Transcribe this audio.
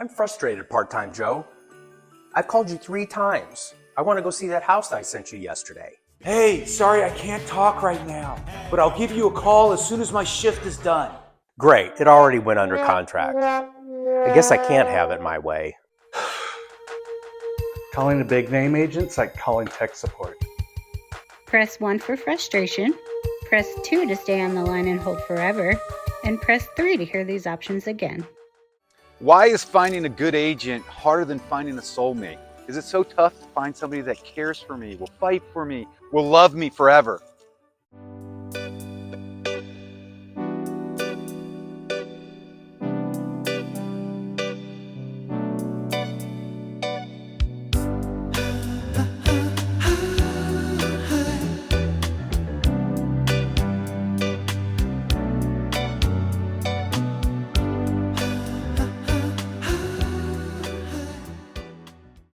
I'm frustrated, Part-Time Joe. I've called you 3 times. I want to go see that house I sent you yesterday. Hey, sorry I can't talk right now, but I'll give you a call as soon as my shift is done. Great, it already went under contract. I guess I can't have it my way. Calling a big name agent's like calling tech support. Press 1 for frustration, press 2 to stay on the line and hold forever, and press 3 to hear these options again. Why is finding a good agent harder than finding a soulmate? Is it so tough to find somebody that cares for me, will fight for me, will love me forever?